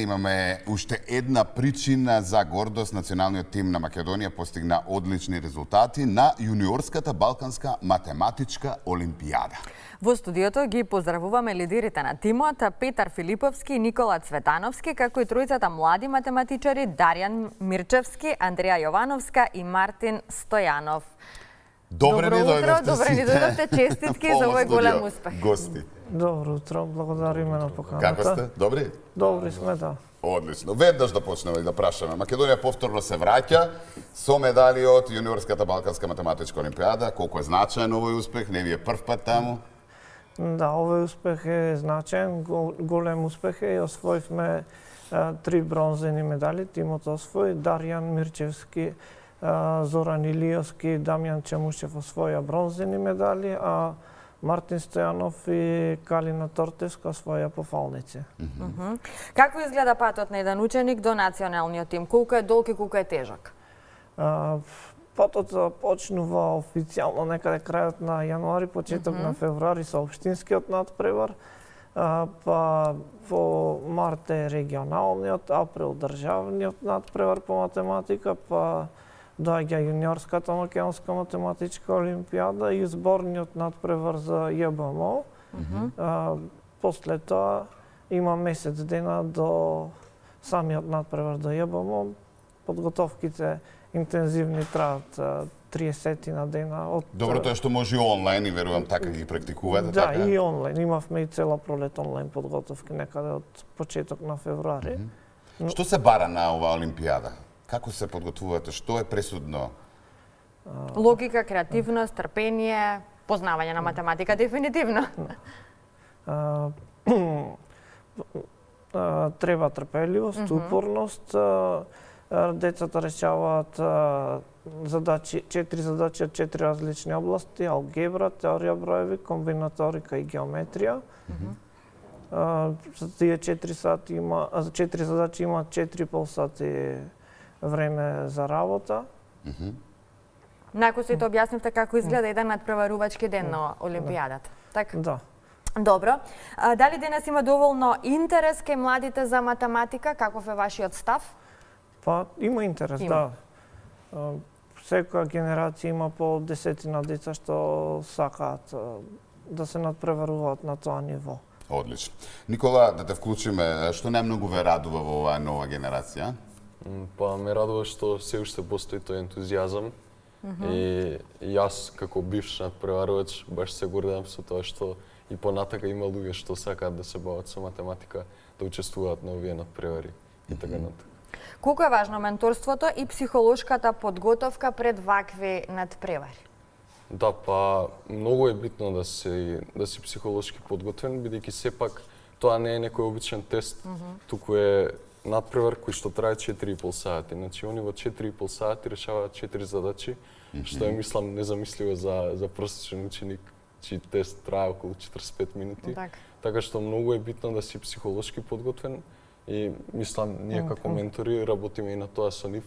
имаме уште една причина за гордост. Националниот тим на Македонија постигна одлични резултати на јуниорската балканска математичка олимпијада. Во студиото ги поздравуваме лидерите на тимот Петар Филиповски и Никола Цветановски, како и тројцата млади математичари Дарјан Мирчевски, Андреја Јовановска и Мартин Стојанов. Добре ни дојдовте, честитки за овој голем успех. Гости. Добро утро, благодариме на поканата. Како сте? Добри? Добри сме, да. Одлично. Веднаш да почнеме и да прашаме. Македонија повторно се враќа со медали од јуниорската балканска математичка олимпијада. Колку е значаен овој успех? Не ви е прв пат таму? Да, овој успех е значаен, голем успех е и освоивме 3 бронзени медали. Тимот освои Дарјан Мирчевски, Зоран Илиевски, Дамјан Чемушев освоја бронзени медали, а Мартин Стојанов и Калина Тортевска освоја пофалници. Како изгледа патот на еден ученик до националниот тим? Колку е долг и колку е тежак? Патот почнува официјално некаде крајот на јануари, почеток на февруари со општинскиот надпревар, па во март е регионалниот, април државниот надпревар по математика, па доаѓа јуниорската македонска математичка олимпијада и зборниот надпревар за ЈБМО. После тоа има месец дена до самиот надпревар до ЈБМО. Подготовките интензивни траат 30 на дена. Добро, тоа што може и онлайн, и верувам така ги практикувате, да, така? Да, и онлайн. Имавме и цела пролет онлайн подготовки некаде од почеток на февруари. Што се бара на оваа олимпијада? Како се подготвувате? Што е пресудно? Логика, креативност, трпение, познавање на математика, дефинитивно. Треба трпеливост, упорност. Децата решаваат 4 задачи од 4 различни области: алгебра, теорија броеви, комбинаторика и геометрија. За тие 4 задачи имаат 4,5 сати време за работа. Накој се објаснивте како изгледа еден надпреварувачки ден на олимпијадата. Така? Да. Добро. Дали денес има доволно интерес кај младите за математика? Каков е вашиот став? Па има интерес, да. Секоја генерација има по 10 деца што сакаат да се надпреваруваат на тоа ниво. Одлично. Никола, да те вклучиме, што најмногу ве радува во оваа нова генерација? Па ме радува што се уште постои тој ентузијазам и јас како бивш надпреварувач баш се гордам со тоа што и понатака има луѓе што сакаат да се бават со математика, да учествуваат на овие надпревари и така натака. Колку е важно менторството и психолошката подготовка пред вакви надпревари? Да, па многу е битно да си психолошки подготвен, бидејќи сепак тоа не е некој обичен тест, туку е надпревар кој што трае 4,5 сати. Значи, они во 4,5 сати решаваат 4 задачи, што е, мислам, незамисливо за просечен ученик, чиј тест трае околу 45 минути. Така што многу е битно да си психолошки подготвен и, мислам, ние како ментори работиме и на тоа со нив,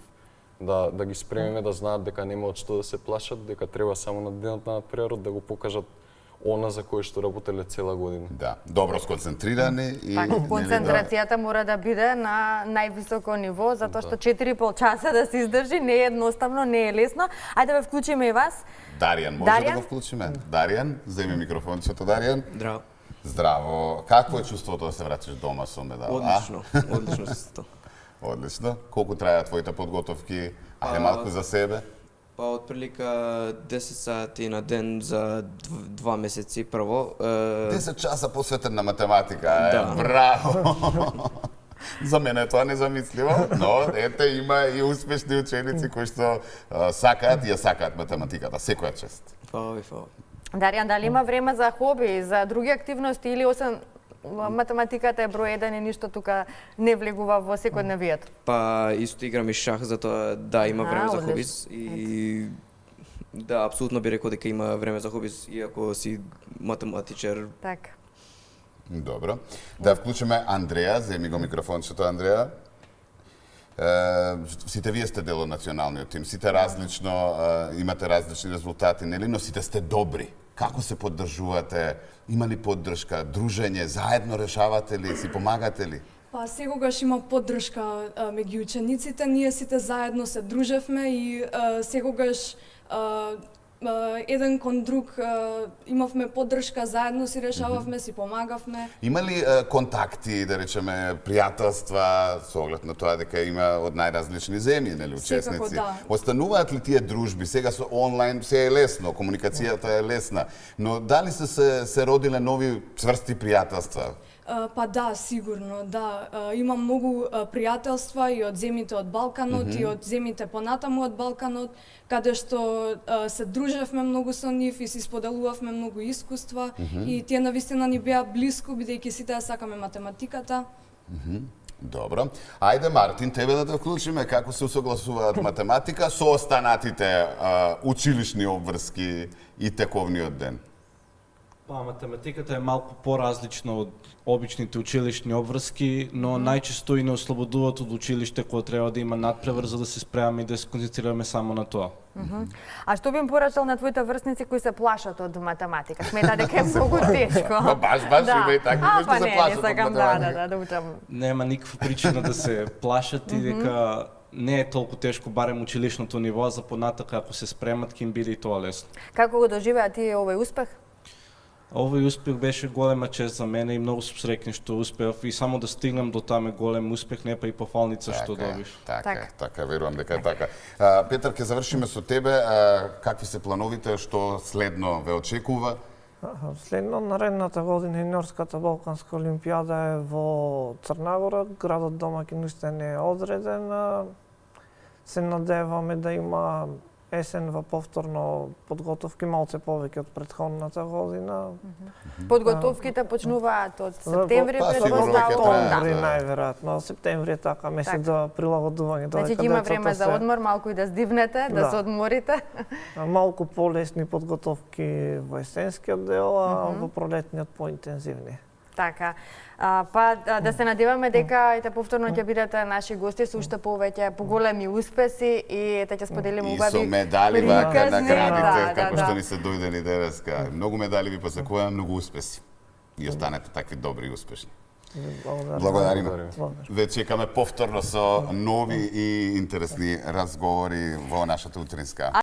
да ги спремиме, да знаат дека нема од што да се плашат, дека треба само на денот на надпреварот да го покажат она за кое што работеле цела година. Да, добро сконцентрирани и концентрацијата мора да биде на највисоко ниво, затоа што 4,5 часа да се издржи не е едноставно, не е лесно. Ајде да ве вклучиме и вас. Дарјан, може да го вклучиме? Дарјан, земи микрофончето, Дарјан. Здраво. Здраво. Какво е чувството да се враќаш дома со медал? Одлично, одлично чувство. Одлично. Колку траја твоите подготовки? Ајде малку за себе. Па отприлика 10 сати на ден за 2 месеци прво. 10 часа посветен на математика, да. Браво! За мене е тоа незамисливо, но ете има и успешни ученици кои што сакаат и ја сакаат математиката. Секоја чест. Фала. Дарјан, дали има време за хоби, за други активности или освен математиката е број 1 и ништо тука не влегува во секојдневието? Па исто играм и шах, затоа да има време за хобис и да, апсолутно би рекол дека има време за хобис иако си математичар. Така. Добро. Да вклучиме Андреја, земи го микрофончето, Андреја. Сите вие сте дел од националниот тим, сите различно, имате различни резултати, нели, но сите сте добри. Како се поддржувате? Има ли поддршка, дружење, заедно решавате ли, си помагате ли? Па секогаш има поддршка меѓу учениците, ние сите заедно се дружевме и секогаш еден кон друг имавме поддршка, заедно си решававме, си помагавме. Има ли контакти, да речеме, пријателства, со оглед на тоа дека има од најразлични земји, нели, учесници? Секако, да. Остануваат ли тие дружби? Сега со онлайн се е лесно, комуникацијата е лесна, но дали се родиле нови цврсти пријателства? Па да, сигурно, да. Има многу пријателства и од земјите од Балканот и од земјите понатаму од Балканот, каде што се дружевме многу со нив и си споделувавме многу искуства и тие навистина ни беа блиску, бидејќи сите ја сакаме математиката. Добро. Ајде, Мартин, тебе да те вклучиме како се усогласуваат математика со останатите училишни обврски и тековниот ден. Па, математиката е малку поразлична од обичните училишни обврски, но најчесто и не ослободуваат од училиште кога треба да има надпревар за да се спремаме и да се концентрираме само на тоа. А што би им порачал на твоите врсници кои се плашат од математика? Смета дека е многу тешко. Баш има и такви кои што се плашат од математика. Да учам. Нема никаква причина да се плашат и дека не е толку тешко, барем училишното ниво, за понатака ако се спремат ќе им биде и тоа лесно. Како го доживеа тие овој успех? Овој успех беше голема чест за мене и многу сум среќен што успеав и само да стигнам до таме голем успех, не па и пофалница што добиш. Така, верувам дека е така. Петар, ќе завршиме со тебе. Какви се плановите, што следно ве очекува? Следно, наредната година Јуниорската Балканска олимпијада е во Црна градот домаќин уште не е одреден. Се надеваме да има есен во повторно подготовки малце повеќе од претходната година. Подготовките почнуваат од септември, сигурно ќе октомври најверојатно. Септември е така месец за прилагодување. Значи има време за одмор, малку и да здивнете, да се одморите. Малку полесни подготовки во есенскиот дел, а во пролетниот поинтензивни. Така. Па да се надеваме дека ете повторно ќе бидете наши гости со уште повеќе поголеми успеси и ете ќе споделиме убави и со медали вака наградите како што да. ни се дојдени денеска. Многу медали ви посакувам, многу успеси. И останете такви добри и успешни. Благодариме. Ве чекаме повторно со нови и интересни разговори во нашата утринска.